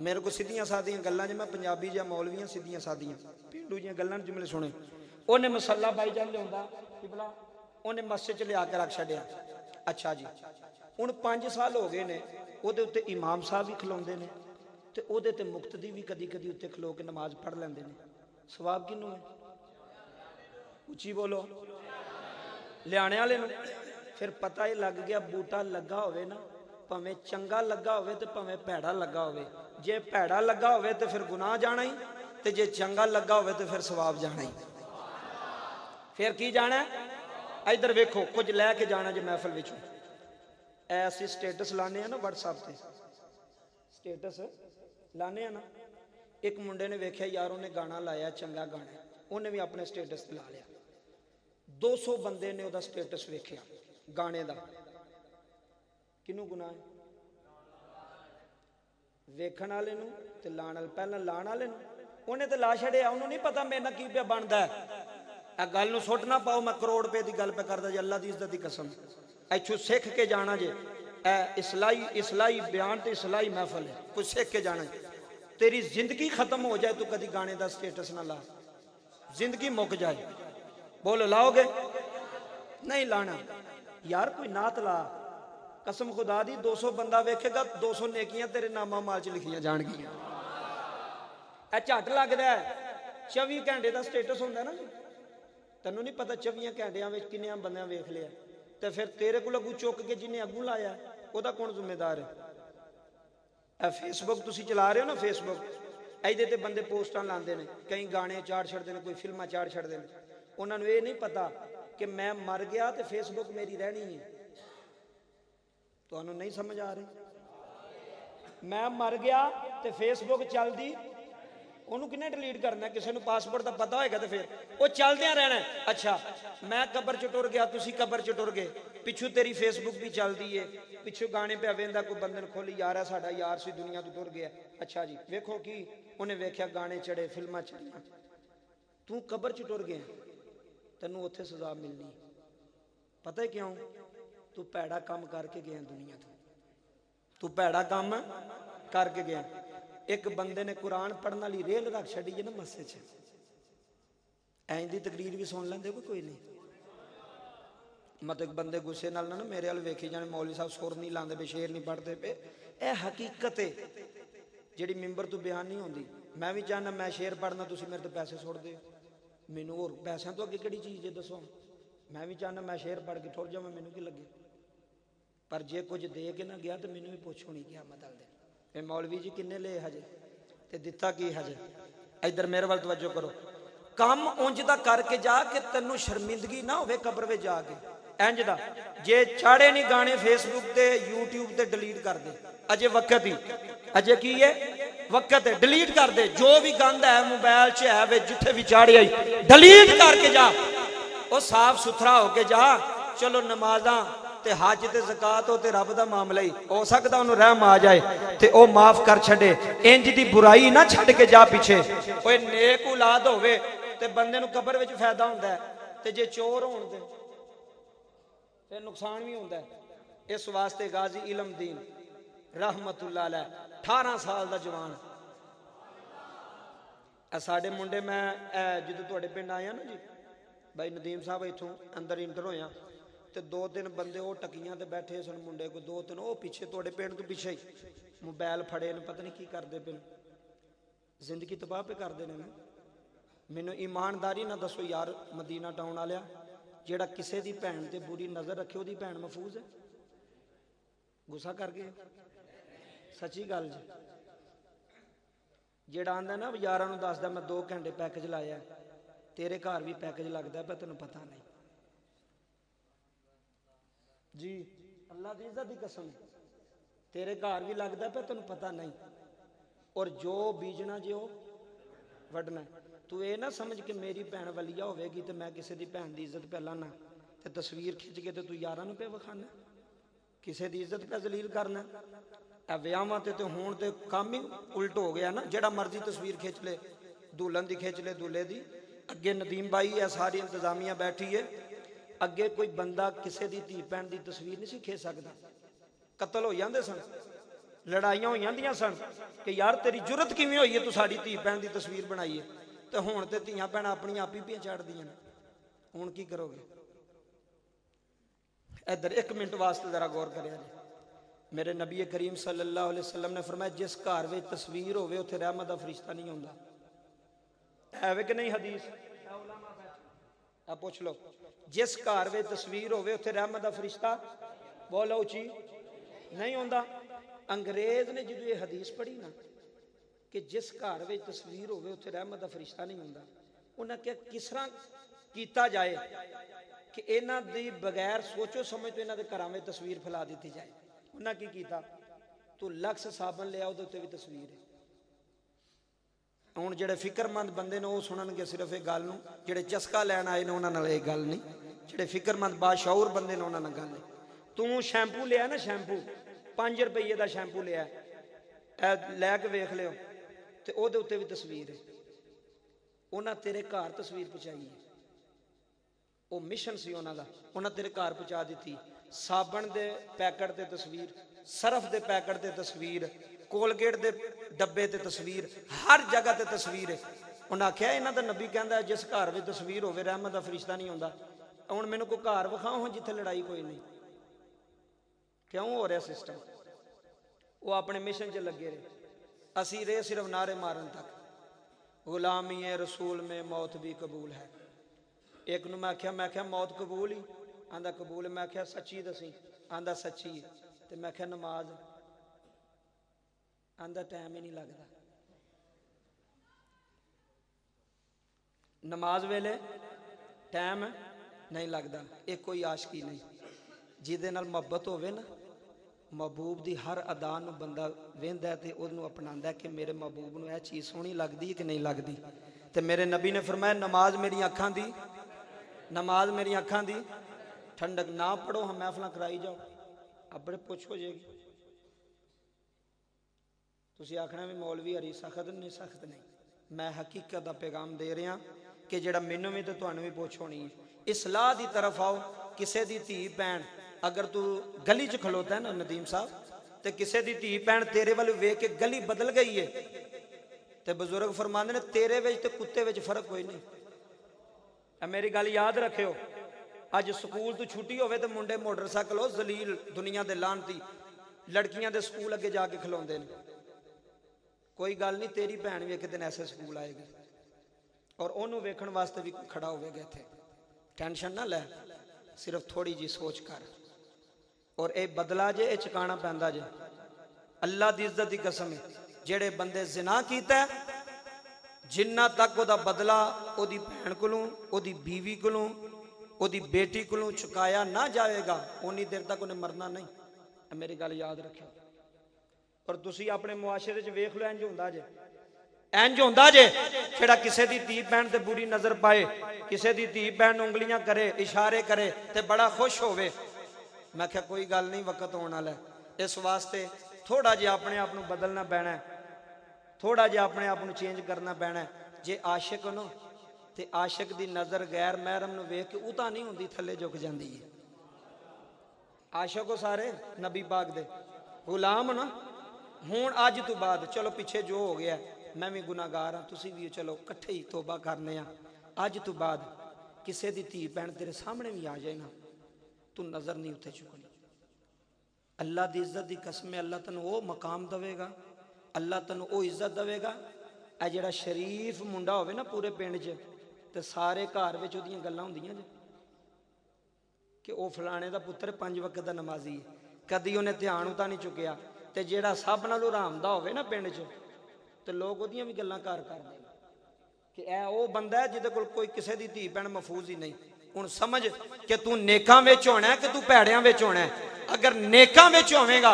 मेरे को सीधियां सादियां गल्लां ज मैं पंजाबी या मौलवियां सीधियां सादियां पिंडू जी गल्लां जुमले सुने उन्हें मसाला बाई जान लिया किबला उन्हें मस्जिद च लिया के रख छड्या अच्छा जी हूँ 5 साल हो गए ने उहदे उत्ते इमाम साहब भी खलोंदे ने ते उहदे ते मुक्तदी भी कदी कदी उत्ते खलो के नमाज पढ़ लेंदे ने सवाब किनू है उची बोलो लियाने वाले नूं फिर पता ही लग गया बूटा लगा होवे ना भावें चंगा लगा होवे ते भावें भैड़ा लगा होवे जे भैड़ा लगा होवे ते फिर गुनाह जाना ही ते जे चंगा लगा होवे ते फिर सवाब जाना ही फिर की जाना इधर वेखो कुछ लैके जाना जो महफिल विचों ऐसे स्टेटस लाने ना WhatsApp से स्टेटस लाने ना एक मुंडे ने वेख्या यार उन्हें गाना लाया चंगा गाना उन्हें भी अपने स्टेटस ला लिया 200 बंदे ने उहदा स्टेटस वेख्या गाने दा किनू गुनाह है वेखण वाले नूं ते लाण वाले पहला लाण वाले नूं उन्हें तो ला छड़िया उन्होंने नहीं पता मेरे नाल की पिया बनदा है आ गल नूं सुट ना पाओ मैं करोड़ रुपए की गल पे करदा जी अल्लाह दी इज्जत दी कसम इथों सीख के जाना जे इस्लाही बयान ते इस्लाही महफल है कुछ सीख के जाना तेरी जिंदगी खत्म हो जाए तू कदी गाने का स्टेटस ना ला जिंदगी मुक जाए बोलो लाओगे नहीं लाना यार कोई नात ला कसम खुदा दी 200 बंदा वेखेगा 200 नेकियां तेरे नामा माल च लिखियां जाणगियां ए झट लगदा है 24 घंटे का स्टेटस होंदा ना जी तैनूं नहीं पता 24 घंटियां विच किन्ने बंदियां वेख लिया ते फिर तेरे को अगू चुक के जिन्हें अगू लाया ਉਹਦਾ कौन जिम्मेदार है फेसबुक तुसी चला रहे हो ना फेसबुक ਇਹਦੇ ਤੇ ਬੰਦੇ ਪੋਸਟਾਂ ਲਾਉਂਦੇ ਨੇ ਕਈ ਗਾਣੇ ਚਾੜ ਛੱਡਦੇ ਨੇ ਕੋਈ ਫਿਲਮਾਂ ਚਾੜ ਛੱਡਦੇ ਨੇ ਉਹਨਾਂ ਨੂੰ ਇਹ ਨਹੀਂ ਪਤਾ ਕਿ ਮੈਂ ਮਰ ਗਿਆ ਤੇ ਫੇਸਬੁਕ ਮੇਰੀ ਰਹਿਣੀ ਹੈ ਤੁਹਾਨੂੰ ਨਹੀਂ ਸਮਝ ਆ ਰਹੀ ਮੈਂ ਮਰ ਗਿਆ ਤੇ ਫੇਸਬੁਕ ਚੱਲਦੀ ਉਹਨੂੰ ਕਿੰਨੇ ਡਿਲੀਟ ਕਰਨਾ ਕਿਸੇ ਨੂੰ ਪਾਸਵਰਡ ਦਾ ਪਤਾ ਹੋਏਗਾ ਤੇ ਫਿਰ ਉਹ ਚੱਲਦਿਆਂ ਰਹਿਣਾ ਅੱਛਾ ਮੈਂ ਕਬਰ ਚ ਟੁਰ ਗਿਆ ਤੁਸੀਂ ਕਬਰ ਚ ਟੁਰ ਗਏ ਪਿੱਛੋਂ ਤੇਰੀ ਫੇਸਬੁਕ ਵੀ ਚੱਲਦੀ ਏ ਪਿੱਛੋਂ ਗਾਣੇ ਪਿਆ ਵੇਂਦਾ ਕੋਈ ਬੰਦੇ ਨੂੰ ਖੋਲੀ ਯਾਰ ਹੈ ਸਾਡਾ ਯਾਰ ਸੀ ਦੁਨੀਆ ਤੋਂ ਟੁਰ ਗਿਆ ਅੱਛਾ ਜੀ ਵੇਖੋ ਕੀ ਉਹਨੇ ਵੇਖਿਆ ਗਾਣੇ ਚੜੇ ਫਿਲਮਾਂ ਚੜੀਆਂ ਤੂੰ ਕਬਰ ਚ ਟੁਰ ਗਿਆ ਤੈਨੂੰ ਉੱਥੇ ਸਜ਼ਾ ਮਿਲਣੀ ਪਤਾ ਹੈ ਕਿਉਂ ਤੂੰ ਭੈੜਾ ਕੰਮ ਕਰਕੇ ਗਿਆ ਦੁਨੀਆ ਤੋਂ ਤੂੰ ਭੈੜਾ ਕੰਮ ਕਰਕੇ ਗਿਆ एक बंदे ने कुरान पढ़ने वाली रेल रख छड़ी है ना मस्से च इंज दी तकरीर भी सुन लेंदे कोई नहीं मतलब बंदे गुस्से नाल ना मेरे वाल वेखी जाने मौलवी साहब सुर नहीं लाते पे शेर नहीं पढ़ते पे यह हकीकत है जिहड़ी मिंबर तो बयान नहीं होंदी मैं भी चाहना मैं शेर पढ़ना तुसीं मेरे तो पैसे सुटदे मैनूं होर पैसों तो अगे किहड़ी चीज़ है दसो मैं भी चाहना मैं शेर पढ़ के टुर जावां मैनूं की लगे पर जे कुछ दे के ना गया तो मैनूं भी पुछ होनी क्या मतलब दे मौलवी जी किन्ने ले हजे ते दिता की हजे इधर मेरे वाल तवज्जो करो काम उंज दा करके जा के तैनूं शर्मिंदगी ना होवे कब्र में जाके इंज दा जे चाड़े नहीं गाने फेसबुक ते यूट्यूब ते डिलीट कर दे अजे वक्त ही अजे की है वक्त है डिलीट कर दे जो भी गंद है मोबाइल च है वे जिथे भी चाड़े आई डिलीट करके जा वो साफ सुथरा होके जा चलो नमाज़ां ते हज ते ज़कात हो ते रब दा मामला ही हो सकदा उन्हें रहम आ जाए ते ओ माफ कर छड़े इंज दी बुराई ना छड़ के जा पीछे कोई नेक औलाद होवे ते बंदे नूं कब्र विच फायदा हुंदा है ते जे चोर होण ते फिर नुकसान भी हुंदा है इस वास्ते गाजी इलम दीन रहमतुल्लाह अलैह 18 साल दा जवान साडे मुंडे मैं जदों तुहाडे पिंड आया ना जी भाई नदीम साहब इत्थों अंदर इंटर होया ते 2-3 बंदे वो टकियां ते बैठे सन मुंडे को 2-3 वो पीछे थोड़े पिंड तो पीछे ही मोबाइल फड़े ने पता नहीं की करते पे जिंदगी तबाह पे करते हैं मैनू ईमानदारी ना दसो यार मदीना टाउन वालिया जेड़ा किसी की भैन ते बुरी नज़र रखे वो भैन महफूज है गुस्सा कर गए सच्ची गल जी जेड़ा आंदा ना यारां नूं दसदा मैं 2 घंटे पैकेज लाया तेरे घर भी पैकेज लगता पर तेनों पता नहीं जी अल्लाह दी इज्जत दी कसम तेरे घर भी लगता पे तेन पता नहीं और जो बीजना जो वढ़ना तू ये ना समझ के मेरी भैन वलिया होगी तो मैं किसी की भैन की इज्जत पे लाना तो तस्वीर खिंच के तो तू यारां पे विखाना किसी की इज्जत पे जलील करना विआहां ते होण ते काम ही उल्ट हो गया ना जेड़ा मर्जी तस्वीर खिंच ले दुल्हन की खिंच ले दूल्हे की अगे नदीम भाई है सारी इंतजामिया बैठी है अगे कोई बंदा किसी की धी भैन की तस्वीर नहीं खिंच सकता कतल हो जाते सन लड़ाइयां हो जांदियां सन कि यार तेरी जुरत किवें होई है तू साडी धी भैन की तस्वीर बनाई है तो हुण ते धीआं भैणां अपनी आप ही पियां चाड़दियां हुण की करोगे इधर 1 मिनट वास्ते जरा गौर करिया जी मेरे नबी करीम सल्लल्लाहु अलैहि वसल्लम ने फरमाया जिस घर में तस्वीर होवे उत्थे रहमत दा फरिश्ता नहीं आउंदा है वे कि नहीं हदीस आ पूछ लो जिस घर में तस्वीर होवे उत्थे रहमत दा फरिश्ता बोलो उची नहीं आउंदा अंग्रेज ने जो ये हदीस पढ़ी ना कि जिस घर में तस्वीर होवे उत्थे रहमत दा फरिश्ता नहीं आउंदा उन्हें क्या किस तरह ਕੀਤਾ ਜਾਏ ਕਿ ਇਹਨਾਂ ਦੀ ਬਗੈਰ ਸੋਚੋ ਸਮਝ ਤੋਂ ਇਹਨਾਂ ਦੇ ਘਰਾਂ ਵਿੱਚ ਤਸਵੀਰ ਫੈਲਾ ਦਿੱਤੀ ਜਾਏ। ਉਹਨਾਂ ਕੀ ਕੀਤਾ, ਤੂੰ ਲਕਸ ਸਾਬਣ ਲਿਆ, ਉਹਦੇ ਉੱਤੇ ਵੀ ਤਸਵੀਰ ਹੈ। ਹੁਣ ਜਿਹੜੇ ਫਿਕਰਮੰਦ ਬੰਦੇ ਨੇ ਉਹ ਸੁਣਨਗੇ ਸਿਰਫ ਇਹ ਗੱਲ ਨੂੰ, ਜਿਹੜੇ ਚਸਕਾ ਲੈਣ ਆਏ ਨੇ ਉਹਨਾਂ ਨਾਲ ਇਹ ਗੱਲ ਨਹੀਂ, ਜਿਹੜੇ ਫਿਕਰਮੰਦ ਬਾਸ਼ਊਰ ਬੰਦੇ ਨੇ ਉਹਨਾਂ ਨਾਲ ਗੱਲ ਨਹੀਂ। ਤੂੰ ਸ਼ੈਂਪੂ ਲਿਆ ਨਾ, ਸ਼ੈਂਪੂ 5 ਰੁਪਏ ਦਾ ਸ਼ੈਂਪੂ ਲਿਆ, ਇਹ ਲੈ ਕੇ ਵੇਖ ਲਿਓ, ਤੇ ਉਹਦੇ ਉੱਤੇ ਵੀ ਤਸਵੀਰ ਹੈ। ਉਹਨਾਂ ਤੇਰੇ ਘਰ ਤਸਵੀਰ ਪਹੁੰਚਾਈ ਹੈ, ਉਹ ਮਿਸ਼ਨ ਸੀ ਉਹਨਾਂ ਦਾ, ਉਹਨਾਂ ਤੇਰੇ ਘਰ ਪਹੁੰਚਾ ਦਿੱਤੀ। ਸਾਬਣ ਦੇ ਪੈਕਟ ਤੇ ਤਸਵੀਰ, ਸਰਫ ਦੇ ਪੈਕਟ ਤੇ ਤਸਵੀਰ, ਕੋਲਗੇਟ ਦੇ ਡੱਬੇ ਤੇ ਤਸਵੀਰ, ਹਰ ਜਗ੍ਹਾ ਤੇ ਤਸਵੀਰ ਹੈ। ਉਹਨਾਂ ਆਖਿਆ ਇਹਨਾਂ ਦਾ ਨਬੀ ਕਹਿੰਦਾ ਜਿਸ ਘਰ ਵਿੱਚ ਤਸਵੀਰ ਹੋਵੇ ਰਹਿਮਤ ਦਾ ਫਰਿਸ਼ਤਾ ਨਹੀਂ ਹੁੰਦਾ। ਹੁਣ ਮੈਨੂੰ ਕੋਈ ਘਰ ਵਿਖਾਓ ਜਿੱਥੇ ਲੜਾਈ ਕੋਈ ਨਹੀਂ। ਕਿਉਂ ਹੋ ਰਿਹਾ ਸਿਸਟਮ? ਉਹ ਆਪਣੇ ਮਿਸ਼ਨ 'ਚ ਲੱਗੇ ਰਹੇ, ਅਸੀਂ ਰਹੇ ਸਿਰਫ ਨਾਰੇ ਮਾਰਨ ਤੱਕ। ਗੁਲਾਮੀ ਰਸੂਲ में मौत भी कबूल है। एक ਨੂੰ ਮੈਂ ਆਖਿਆ ਮੌਤ ਕਬੂਲ ਹੀ? ਆਂਦਾ ਕਬੂਲ। ਮੈਂ ਆਖਿਆ ਸੱਚੀ ਦਸੀ? ਆਂਦਾ ਸੱਚੀ। ਤੇ ਮੈਂ ਆਖਿਆ ਨਮਾਜ਼? ਆਂਦਾ ਟਾਈਮ ਹੀ ਨਹੀਂ ਲੱਗਦਾ। ਨਮਾਜ਼ ਵੇਲੇ ਟਾਈਮ ਨਹੀਂ ਲੱਗਦਾ। ਇਹ ਕੋਈ ਆਸ਼ਕੀ ਨਹੀਂ। ਜਿਹਦੇ ਨਾਲ ਮੁਹੱਬਤ ਹੋਵੇ ਨਾ, महबूब की हर अदा नूं बंदा वेंदा है तो उहनूं अपनांदा है कि मेरे महबूब नूं यह चीज़ सोहनी लगदी है कि नहीं लगदी। तो मेरे नबी ने फरमाया नमाज मेरी अखां दी, नमाज मेरी अखां दी ठंडक। ना पढ़ो हम महफिल कराई जाओ, अपने पुछ हो जाएगी। तुसीं आखना भी मौलवी हरी सख्त नहीं, सख्त नहीं। मैं हकीकत का पैगाम दे रहा कि जिहड़ा मैनूं भी तो तुहानूं भी पुछ होनी है। इसलाह की तरफ आओ। किसी की धी भैन अगर तू गली च खलोता है ना नदीम साहब, तो किसी की धी भैन तेरे वाल वेख के गली बदल गई है, तो बजुर्ग फरमाते ने तेरे विच ते कुत्ते विच फर्क कोई नहीं। मेरी गल याद रखियो, अज स्कूल तो छुट्टी होवे तो मुंडे मोटरसाइकिल हो जलील दुनिया दे लानती लड़कियां दे स्कूल अगे जाके खलोंदे ने। कोई गल नहीं, तेरी भैन भी एक दिन ऐसे स्कूल आएगी और ओनू वेखण वास्ते भी कोई खड़ा होवेगा इत्थे। टेंशन ना लै, सिर्फ थोड़ी जी सोच कर। और ये बदला जे ये चुकाना पैंदा जे। अल्लाह दी इज्जत दी कसम है, जेड़े बंदे जिना कीता जिन्ना तक ओदा बदला ओदी भैन कोलों, ओदी बीवी कोलों, ओदी बेटी कोलों चुकाया ना जाएगा, उन्नी देर तक उन्हें मरना नहीं। मेरी गल याद रखियो। और तुसी अपने मुआशरे च वेख लो, इंज हुंदा जे, इंज हुंदा जे। जेड़ा किसी दी धी भैन ते बुरी नजर पाए, किसी दी धी भैन उंगलियां करे, इशारे करे ते बड़ा खुश होवे। मैं क्या कोई गल नहीं, वक्त होने वाला है। इस वास्ते थोड़ा जिहा अपने आप नूं बदलना पैना है, थोड़ा जिहा अपने आप नूं चेंज करना पैना है। जे आशिक हो ना ते आशिक दी नज़र गैर महरम नूं वेख के उतां नहीं हुंदी, थल्ले झुक जांदी है। आशिक हो सारे नबी पाक दे गुलाम ना। हुण अज तो बाद चलो पिछे जो हो गया, मैं भी गुनाहगार हाँ, तुसी भी चलो इकट्ठे ही तौबा करने आ। अज तो बाद किसी दी धी भैन तेरे सामने भी आ जाए ना, तू नजर नहीं उत्ते चुकनी। अल्लाह की इज्जत की कसम है, अल्लाह तेन वो मकाम देगा, अल्लाह तेन वो इज्जत देगा। ए जिहड़ा शरीफ मुंडा होवे ना पूरे पिंड च, ते सारे घर विच ओहदियां गल्लां हुंदियां जे कि वो फलाने दा पुत्तर 5 वक्त दा नमाजी है, कदी उन्हें ध्यान उता नहीं चुकिया। ते जिहड़ा सब नालों हरामदा होवे ना पिंड च, ते लोग ओहदियां भी गल्लां घर करदे कि ए वो बंदा है जिहदे कोल कोई किसी दी धी भैन महफूज ही नहीं। हुण समझ कि तू नेकां विच होना है कि तू भैड़ियां विच होना है। अगर नेकां विच होवेगा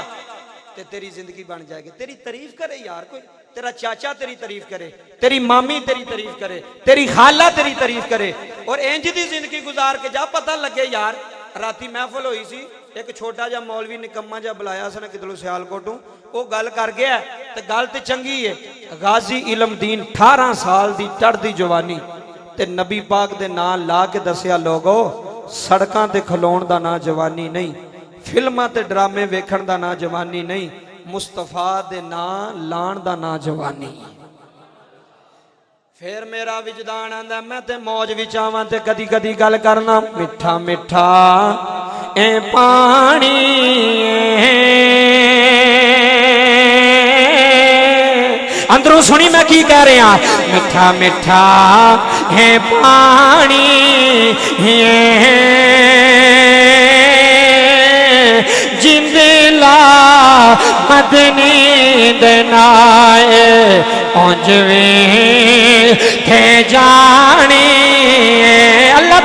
तो तेरी जिंदगी बन जाएगी। तेरी तारीफ करे यार कोई, तेरा चाचा तेरी तारीफ करे, तेरी मामी तेरी तारीफ करे, तेरी खाला तेरी तारीफ करे, और इंज दी जिंदगी गुजार के जा। पता लगे यार, राती महफिल हुई सी, एक छोटा जा मौलवी निकम्मा जा बुलाया सी ना किधरों सियालकोटों, वो गल कर गया तो गल तो चंगी है। गाजी इलम दीन 18 साल दी चढ़दी जवानी ते नबी पाक दे नाम ला के दसिया लोगो, सड़कां ते खलोण दा ना जवानी नहीं, फिल्मां ते ड्रामे वेखण दा ना जवानी नहीं, मुस्तफा दे नाम लाण दा ना जवानी। फिर मेरा विजदान आंदा मैं ते मौज विच आवां ते कदी कदी गल करना, मिठा मिठा ए पानी अंदरों सुनी मैं की कह रहा, मिठा मिठा है पानी जिंदला मदनी दनाए औंजवे थे जाने। अल्लाह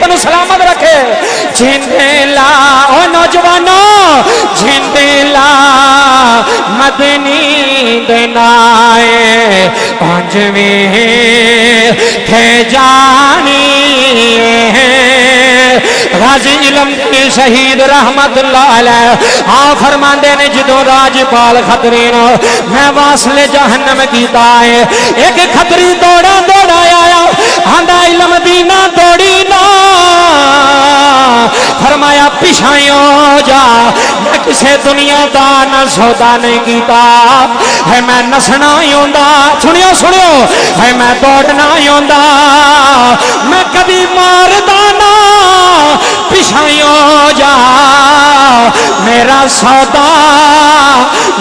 झिंडेला ओ नौजवानों झिंडेला मदनी दनाए पंजवें थे जानी गाजी इलम के शहीद रहमतुल्लाह अलैह आ फरमांदे ने जदों राजपाल खतरी नो मैं वासले जहन्नम कीता है एक खतरी दौड़ा दौड़ा आया आंदा इलम दीना दौड़ी ना फरमाया पिछायो जा मैं किसे दुनिया दा न सौदा नहीं कीता है मैं नसना ही होंदा सुनियो सुनियो है मैं दौड़ना ही होंदा मैं कभी मारदा ना पिछायो जा मेरा सौदा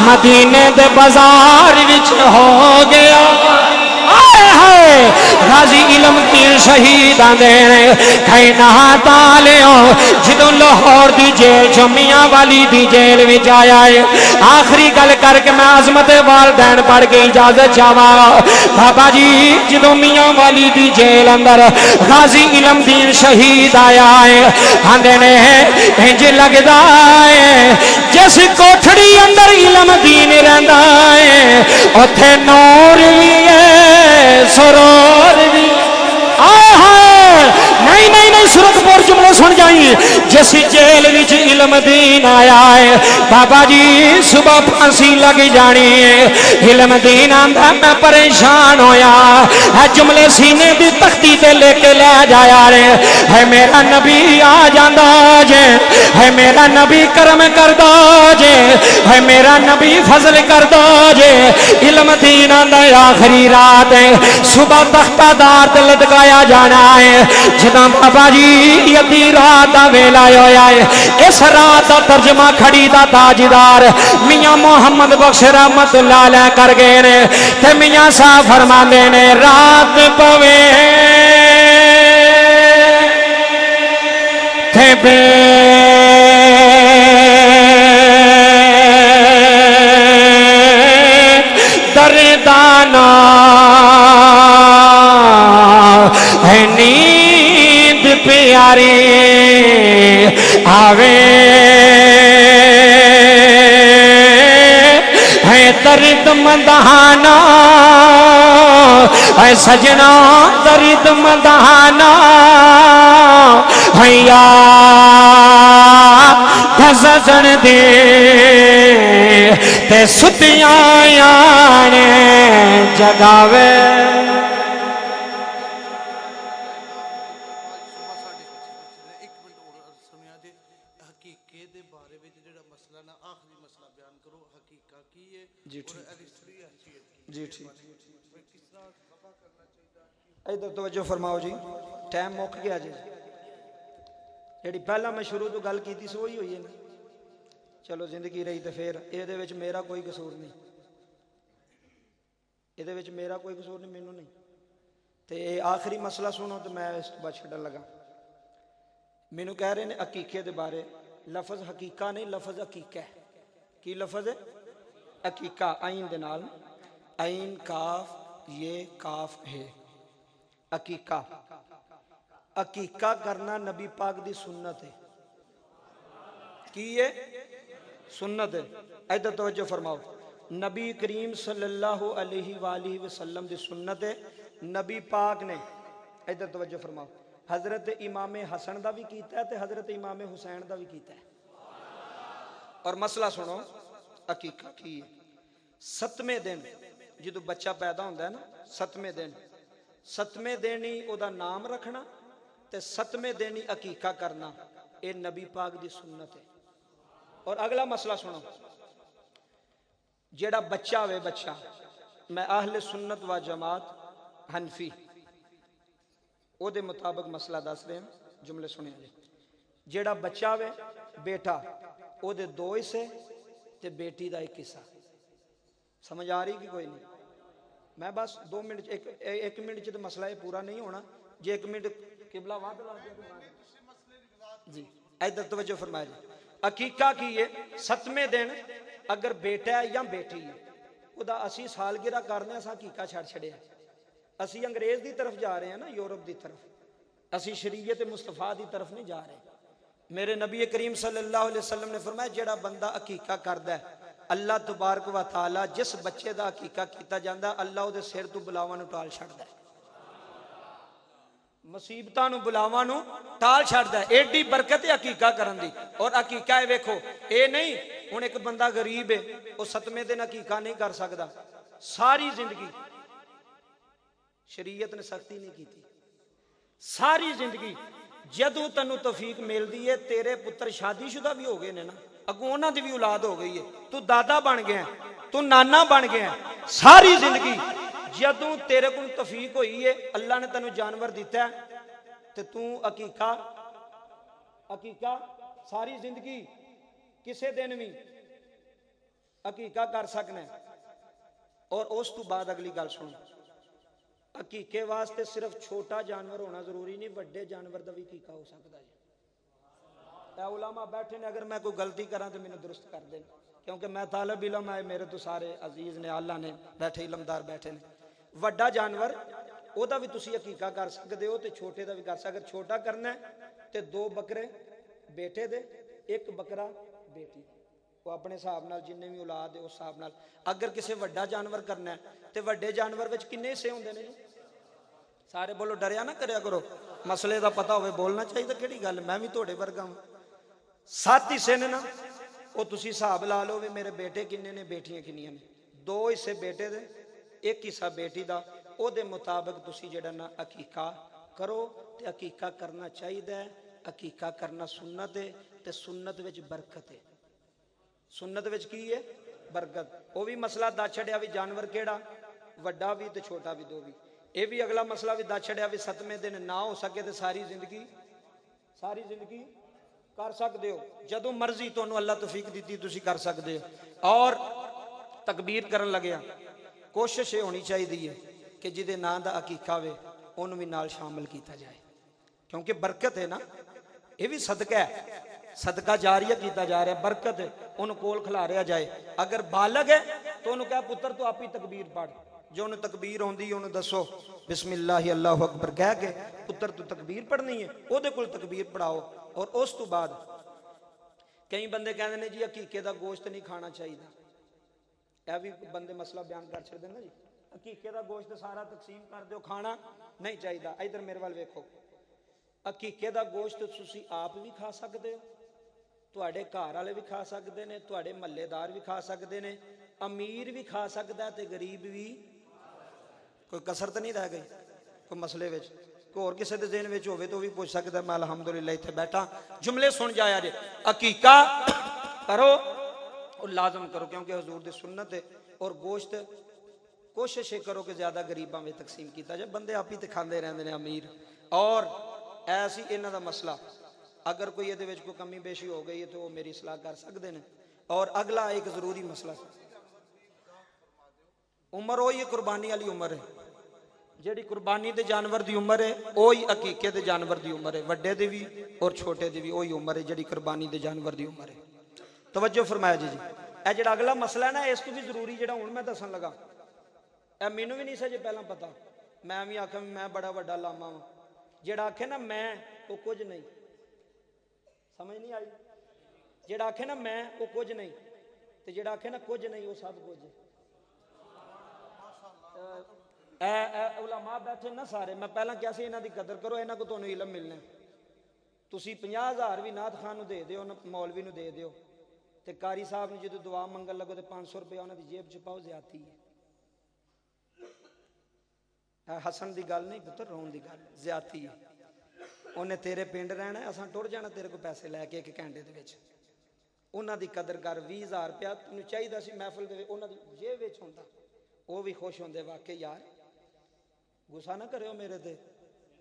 मदीने दे बाजार विच हो गया गाजी इलम की शहीद देने कई नहा तालियो जदों लाहौर दी जेल चो मियां वाली दी जेल विच आया है आखिरी गल करके मैं अजमत वालदैन पढ़ के इजाजत चावा बाबा जी जदों मियां वाली दी जेल अंदर गाजी इलम दीन शहीद आया है आंदे ने इंज लगदा है जिस कोठड़ी अंदर इलम दीन रहिंदा है उथे नूर भी है सरोर भी नहीं नहीं नहीं सूरतपुर जुमले सुन जाइए जिस जेल विच इल्म दीन आया है बाबा जी सुबह फांसी लग जानी है इल्म दीन आंदा मैं परेशान होया है जुमले सीने दी तख्ती ते लेके ले जाया रे है मेरा नबी आ जांदा जे है मेरा नबी करम करदा जे है मेरा नबी फजल करदा जे इल्म दीन आंदा आखिरी रात है सुबह तख्तादार ते लटकाया जाना है जदा बाबा जी यदी रात का वेला होया है इस रात का तर्जमा खड़ी दा ताजदार मियां मोहम्मद बख्श रहमतुल्लाह अलैह कर गए ने ते मियां साहब फरमांदे ने रात पवे थे बे दरदाना है नींद प्यारी आवे है दर्द मंदाना है सजना दर्द मंदाना है सजन दे ते सुतिया ने जगावे जी ठीक इधर तवज्जो फरमाओ जी टाइम मुक गया जी जी पहला मैं शुरू तो गल की सी वही हुई है ना चलो जिंदगी रही तो फिर ये मेरा कोई कसूर नहीं ये मेरा कोई कसूर नहीं मैनू नहीं तो आखिरी मसला सुनो तो मैं इस बाद छड्डन लगा मैनू कह रहे हैं अकीके के बारे लफज हकीका नहीं लफज अकीका है की लफज है अकीका आइन दे नाल आइन काफ ये काफ है अकीका अकीका करना नबी पाक दी सुन्नत है की है सुन्नत है इधर तवज्जो फरमाओ नबी करीम सल्लल्लाहु अलैहि वसल्लम दी सुन्नत है नबी पाक ने इधर तवज्जो फरमाओ हजरत इमाम हसन दा भी कीता है ते हजरत इमाम हुसैन दा भी कीता है और मसला सुनो अकीका की है सतवें दिन जो बच्चा पैदा होता है ना सतवें दिन ही ओदा नाम रखना ते सतवें दिन ही अकीका करना ये नबी पाक दी सुन्नत है और अगला मसला सुनो जेड़ा बच्चा वे बच्चा मैं आहले सुन्नत व जमात हनफी ओदे मुताबिक मसला दस रहे हैं जुमले सुने जी जेड़ा बच्चा वे बेटा ओदे दो हिस्से ते बेटी दा एक हिस्सा समझ आ रही कि कोई नहीं मैं बस 2 मिनट एक मिनट च तो मसला ये पूरा नहीं होना जे 1 मिनट किबला वाद ला दिया जी इधर तवज्जो फरमाया जी अकीका की है सतवें दिन अगर बेटा है या बेटी है उदा असी सालगिरह करने असा अकीका छड़ छड़िया असी अंग्रेज की तरफ जा रहे हैं ना यूरोप की तरफ असी शरीयत मुस्तफा की तरफ नहीं जा रहे میرے نبی کریم صلی اللہ علیہ وسلم نے فرمایا جڑا بندہ عقیقہ کردا ہے اللہ تبارک و تعالی جس بچے دا عقیقہ کیتا جاندا اللہ او دے سر تو بلاواں نو ٹال چھڑدا ہے مصیبتاں نو بلاواں نو ٹال چھڑدا ہے ایڈی برکت ہے عقیقہ کرن دی اور عقیقہ ہے ویکھو اے نہیں ہن ایک بندہ غریب ہے او ستویں دن عقیقہ نہیں کر سکدا ساری زندگی شریعت نے سختی نہیں کی ساری زندگی جدوں تینوں توفیق ملدی ہے تیرے پتر شادی شدہ بھی ہو گئے نے نا اگوں انہاں دی بھی اولاد ہو گئی ہے تو دادا بن گیا ہے تو نانا بن گیا ہے ساری زندگی جدوں تیرے کو توفیق ہوئی ہے اللہ نے تینوں جانور دیتا ہے تے تو عقیقہ ساری زندگی کسے دن بھی عقیقہ کر سکنا ہے اور اس تو بعد اگلی گل سنو عقیقے واسطے صرف چھوٹا جانور ہونا ضروری نہیں بڑے جانور دا بھی عقیقہ ہو سکتا ہے اے علماء بیٹھے نے اگر میں کوئی غلطی کراں تو مینوں درست کر دیں کیونکہ میں طالب علم ہے میرے تو سارے عزیز نے اللہ نے بیٹھے علمدار بیٹھے نے وڈا جانور او دا بھی تسی عقیقہ کر سکتے ہو تے چھوٹے دا بھی کر سکتے اگر چھوٹا کرنا ہے تے 2 بکرے بیٹے دے 1 بکرا بیٹی وہ اپنے حساب نال جننے بھی اولاد ہے اس حساب نال اگر کسے وڈا جانور کرنا ہے تے وڈے جانور وچ کنے حصے ہوندے نے سارے بولو ڈریا نہ کریا کرو مسئلے دا پتہ ہوئے بولنا چاہیے کیڑی گل میں بھی تھوڑے ورگا ہوں 7 حصے نے نا وہ تسی حساب لا لو وی میرے بیٹے کنے نے بیٹیاں کنیاں نے 2 حصے بیٹے دے 1 حصہ بیٹی دا او دے مطابق تسی جڑا نا عقیقہ کرو تے عقیقہ کرنا چاہیے عقیقہ کرنا سنت ہے تے سنت وچ برکت ہے سنت وچ کی ہے برکت او بھی مسئلہ دا چھڑیا بھی جانور کیڑا وڈا بھی تے چھوٹا بھی دو بھی اے بھی اگلا مسئلہ بھی دا چھڑیا بھی 7ویں دن نہ ہو سکے تے ساری زندگی کر سکتے ہو جدوں مرضی تانوں اللہ توفیق دیتی تسی کر سکتے ہو اور تکبیر کرن لگیا کوشش یہ ہونی چاہیے کہ جدے نام دا عقیقہ ہوئے انہوں بھی نال شامل کیتا جائے کیونکہ برکت ہے نا یہ بھی صدقہ ہے صدقہ جاریہ کیتا جا رہا ہے برکت ہے انہوں کول کھلا رہا جائے اگر بالغ ہے تو انہوں کہا پتر تو آپ ہی تکبیر پڑھ جو انہوں تکبیر ہوندی انہوں دسو بسم اللہ اللہ اکبر کہہ کے پتر تو تکبیر پڑھنی ہے او دے کول تکبیر پڑھاؤ اور اس تو بعد کئی بندے کہتے ہیں جی عقیقے دا گوشت نہیں کھانا چاہیے اے بھی بندے مسئلہ بیان کر چھڑ دینا جی عقیقے دا گوشت سارا تقسیم کر دیو کھانا نہیں چاہیے ادھر میرے وال ویکھو عقیقے دا گوشت تسی آپ بھی کھا سکتے ہو تواڈے گھر والے بھی کھا سکتے ہیں تواڈے محلے دار بھی کھا سکتے ہیں امیر بھی کھا سکتا ہے تے غریب بھی کوئی کسر تو نہیں رہ گئی کوئی مسئلے وچ کوئی اور کسی دے ذہن وچ ہوے تو بھی پوچھ سکتا ہے میں الحمدللہ ایتھے بیٹھا جملے سن جایا جے عقیقہ کرو اور لازم کرو کیونکہ حضور دی سنت ہے اور گوشت کوشش کرو کہ زیادہ غریباں میں تقسیم کیتا جائے بندے آپ ہی تے کھاندے رہندے نے امیر اور ایسی انہاں دا مسئلہ اگر کوئی یہ کوئی کمی بیشی ہو گئی ہے تو وہ میری اصلاح کر سکتے ہیں اور اگلا ایک ضروری مسئلہ عمر وہی قربانی والی عمر ہے جیڑی قربانی دے جانور دی عمر ہے وہی عقیقے دے جانور دی عمر ہے وڈے دی بھی اور چھوٹے دی بھی وہی عمر ہے جیڑی قربانی دے جانور دی عمر ہے توجہ فرمایا جی اے جڑا اگلا مسئلہ ہے نا اس کو بھی ضروری جڑا ہن میں دسن لگا اے مینوں بھی نہیں سجے پہلا پتا میں بھی آکھاں میں بڑا وڈا لاما ہاں جڑا آکھے نا میں وہ کچھ نہیں سمجھ نہیں آئی جڑا آکھے نا میں وہ کچھ نہیں تے جڑا آکھے نا کچھ نہیں وہ سب کچھ اے علماء بیٹھے نا سارے میں پہلا کیا سی انہاں دی قدر کرو انہاں کو تانوں علم ملنا تسی 50,000 بھی نعت خان نو دے دیو مولوی نو دے دیو تے قاری صاحب نے جدوں دعا منگن لگو تے 500 روپے انہاں دی جیب چ پاؤ زیادتی ہے حسن دی گل نہیں پتر رون دی گل زیادتی ہے انہیں تیرے پنڈ رہنا ہے اساں ٹر جانا تیرے کو پیسے لے کے 1 گھنٹے دے وچ انہاں دی قدر کر 20,000 روپیہ تینوں چاہیے سی محفل دے انہاں دی جیب وچ ہوندا وہ بھی خوش ہوندے واقعی یار غصہ نہ کرو میرے تے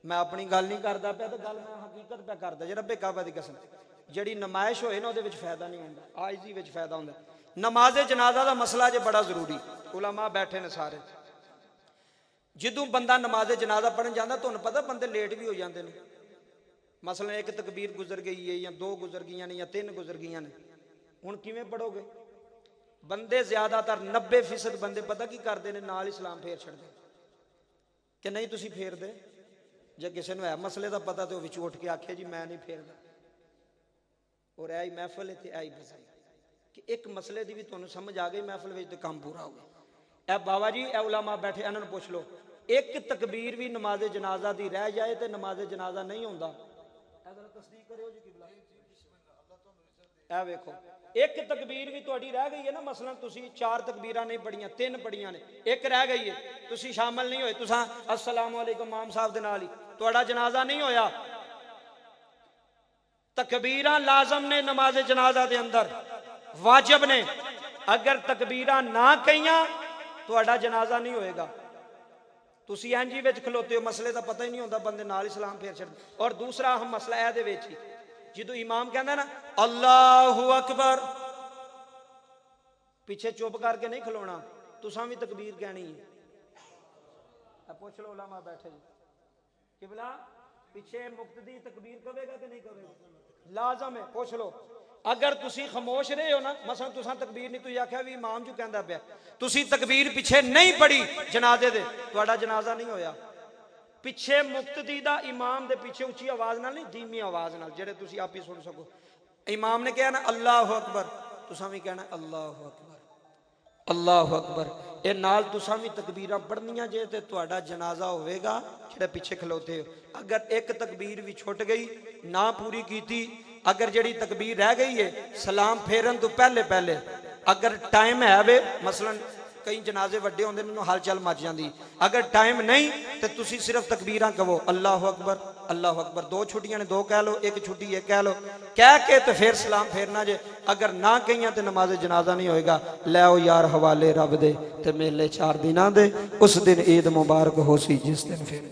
میں اپنی گل نہیں کردا پیا تے گل میں حقیقت پہ کردا جے رب کعبہ دی قسم جڑی نمائش ہوئے نا دے وچ فائدہ نہیں ہوندا عاجزی وچ فائدہ ہوندا نماز جنازہ دا مسئلہ جے بڑا ضروری علماء بیٹھے نے سارے جدوں بندہ نماز جنازہ پڑھن جاندا تانوں پتہ بندے لیٹ بھی ہو جاندے نے مثلا ایک تکبیر گزر گئی ہے یا 2 گزر گئیاں نے یا 3 گزر گئیاں نے ہن کیویں پڑھو گے بندے زیادہ تر 90% بندے پتہ کی کردے نے نال اسلام پھیر چھڑدے کہ نہیں تسی پھیر دے جے کسے نوں ہے مسئلے دا پتہ تے او وچ اٹھ کے آکھے جی میں نہیں پھیردا ਔਰ ਐ ਮਹਿਫਲ ਇੱਥੇ ਆਈ ਬਸਾਈ ਕਿ ਇੱਕ ਮਸਲੇ ਦੀ ਵੀ ਤੁਹਾਨੂੰ ਸਮਝ ਆ ਗਈ ਮਹਿਫਲ ਵਿੱਚ ਤੇ ਕੰਮ ਪੂਰਾ ਹੋ ਗਿਆ। ਇਹ ਬਾਬਾ ਜੀ ਇਹ ਉਲਾਮਾ ਬੈਠੇ ਇਹਨਾਂ ਨੂੰ ਪੁੱਛ ਲਓ, ਇੱਕ ਤਕਬੀਰ ਵੀ ਨਮਾਜ਼ ਜਨਾਜ਼ਾ ਦੀ ਰਹਿ ਜਾਏ ਤੇ ਨਮਾਜ਼ ਜਨਾਜ਼ਾ ਨਹੀਂ ਹੁੰਦਾ। ਇਹ ਜ਼ਰਾ ਤਸਦੀਕ ਕਰਿਓ ਜੀ ਕਿਬਲਾ। ਇਹ ਵੇਖੋ ਇੱਕ ਤਕਬੀਰ ਵੀ ਤੁਹਾਡੀ ਰਹਿ ਗਈ ਹੈ ਨਾ, ਮਸਲਨ ਤੁਸੀਂ 4 ਤਕਬੀਰਾਂ ਨਹੀਂ ਪੜੀਆਂ, 3 ਪੜੀਆਂ ਨੇ, ਇੱਕ ਰਹਿ ਗਈ ਹੈ, ਤੁਸੀਂ ਸ਼ਾਮਲ ਨਹੀਂ ਹੋਏ, ਤੁਸੀਂ अस्सलाम वालेकुम इमाम साहब ਦੇ ਨਾਲ ਹੀ ਤੁਹਾਡਾ ਜਨਾਜ਼ਾ ਨਹੀਂ ਹੋਇਆ। ਤਕਬੀਰਾਂ ਲਾਜ਼ਮ ਨੇ ਨਮਾਜ਼ ਜਨਾਜ਼ਾ ਦੇ ਅੰਦਰ, ਵਾਜਬ ਨੇ। ਅਗਰ ਤਕਬੀਰਾਂ ਨਾ ਕਹੀਆਂ ਤੁਹਾਡਾ ਜਨਾਜ਼ਾ ਨਹੀਂ ਹੋਏਗਾ। ਤੁਸੀਂ ਇੰਜ ਹੀ ਵਿੱਚ ਖਲੋਤੇ ਹੋ, ਮਸਲੇ ਦਾ ਪਤਾ ਹੀ ਨਹੀਂ ਹੁੰਦਾ, ਬੰਦੇ ਨਾਲ ਹੀ ਸਲਾਮ ਫੇਰ ਛੱਡ। ਔਰ ਦੂਸਰਾ ਅਹਿਮ ਮਸਲਾ ਇਹਦੇ ਵਿੱਚ ਹੀ, ਜਦੋਂ ਇਮਾਮ ਕਹਿੰਦਾ ਨਾ ਅੱਲਾਹੁ ਅਕਬਰ, ਪਿੱਛੇ ਚੁੱਪ ਕਰਕੇ ਨਹੀਂ ਖਲੋਣਾ, ਤੁਸਾਂ ਵੀ ਤਕਬੀਰ ਕਹਿਣੀ ਹੈ। ਪੁੱਛ ਲੋ ਉਲਾਮਾ ਬੈਠੇ ਕਿਬਲਾ, ਪਿੱਛੇ ਮੁਕਤਦੀ ਤਕਬੀਰ ਕਵੇਗਾ ਕਿ ਨਹੀਂ ਕਵੇਗਾ? ਲਾਜ਼ਮ ਹੈ। ਪੁੱਛ ਲੋ, ਅਗਰ ਤੁਸੀਂ ਖਾਮੋਸ਼ ਰਹੇ ਹੋ ਨਾ, ਮਸਲਾਂ ਤੁਸਾਂ ਤਕਬੀਰ ਨਹੀਂ, ਤੁਸੀਂ ਆਖਿਆ ਵੀ ਇਮਾਮ ਜੋ ਕਹਿੰਦਾ ਪਿਆ, ਤੁਸੀਂ ਤਕਬੀਰ ਪਿੱਛੇ ਨਹੀਂ ਪੜੀ ਜਨਾਜ਼ੇ ਦੇ, ਤੁਹਾਡਾ ਜਨਾਜ਼ਾ ਨਹੀਂ ਹੋਇਆ। ਪਿੱਛੇ ਮੁਕਤਦੀ ਦਾ ਇਮਾਮ ਦੇ ਪਿੱਛੇ ਉੱਚੀ ਆਵਾਜ਼ ਨਾਲ ਨਹੀਂ, ਧੀਮੀ ਆਵਾਜ਼ ਨਾਲ, ਜਿਹੜੇ ਤੁਸੀਂ ਆਪ ਹੀ ਸੁਣ ਸਕੋ। ਇਮਾਮ ਨੇ ਕਿਹਾ ਨਾ ਅੱਲਾਹੁ ਅਕਬਰ, ਤੁਸਾਂ ਵੀ ਕਹਿਣਾ ਅੱਲਾਹੁ ਅਕਬਰ, ਅੱਲਾਹੁ ਅਕਬਰ। ਇਹ ਨਾਲ ਤੁਸਾਂ ਵੀ ਤਕਬੀਰਾਂ ਪੜ੍ਹਨੀਆਂ ਜੇ ਤੇ ਤੁਹਾਡਾ ਜਨਾਜ਼ਾ ਹੋਵੇਗਾ ਜਿਹੜੇ ਪਿੱਛੇ ਖਲੋਤੇ ਹੋ। ਅਗਰ ਇੱਕ ਤਕਬੀਰ ਵੀ ਛੁੱਟ ਗਈ, ਨਾ ਪੂਰੀ ਕੀਤੀ, ਅਗਰ ਜਿਹੜੀ ਤਕਬੀਰ ਰਹਿ ਗਈ ਹੈ ਸਲਾਮ ਫੇਰਨ ਤੋਂ ਪਹਿਲੇ ਪਹਿਲੇ, ਅਗਰ ਟਾਈਮ ਹੈ ਵੇ, ਮਸਲਨ ਕਈ ਜਨਾਜ਼ੇ ਵੱਡੇ ਹੁੰਦੇ ਮੈਨੂੰ ਹਲਚਲ ਮਚ ਜਾਂਦੀ, ਅਗਰ ਟਾਈਮ ਨਹੀਂ ਤੇ ਤੁਸੀਂ ਸਿਰਫ ਤਕਬੀਰਾਂ ਕਹੋ ਅੱਲਾਹੁ ਅਕਬਰ ਅੱਲਾਹੁ ਅਕਬਰ। 2 ਛੁੱਟੀਆਂ ਨੇ 2 ਕਹਿ ਲਓ, ਇੱਕ ਛੁੱਟੀ ਇੱਕ ਕਹਿ ਲਓ, ਕਹਿ ਕੇ ਤੇ ਫਿਰ ਸਲਾਮ ਫੇਰਨਾ ਜੇ। ਅਗਰ ਨਾ ਕਹੀਆਂ ਤੇ ਨਮਾਜ਼ ਜਨਾਜ਼ਾ ਨਹੀਂ ਹੋਏਗਾ। ਲੈ ਆਓ ਯਾਰ ਹਵਾਲੇ ਰੱਬ ਦੇ ਤੇ ਮੇਲੇ 4 ਦਿਨਾਂ ਦੇ, ਉਸ ਦਿਨ ਈਦ ਮੁਬਾਰਕ ਹੋ ਸੀ ਜਿਸ ਦਿਨ ਫਿਰ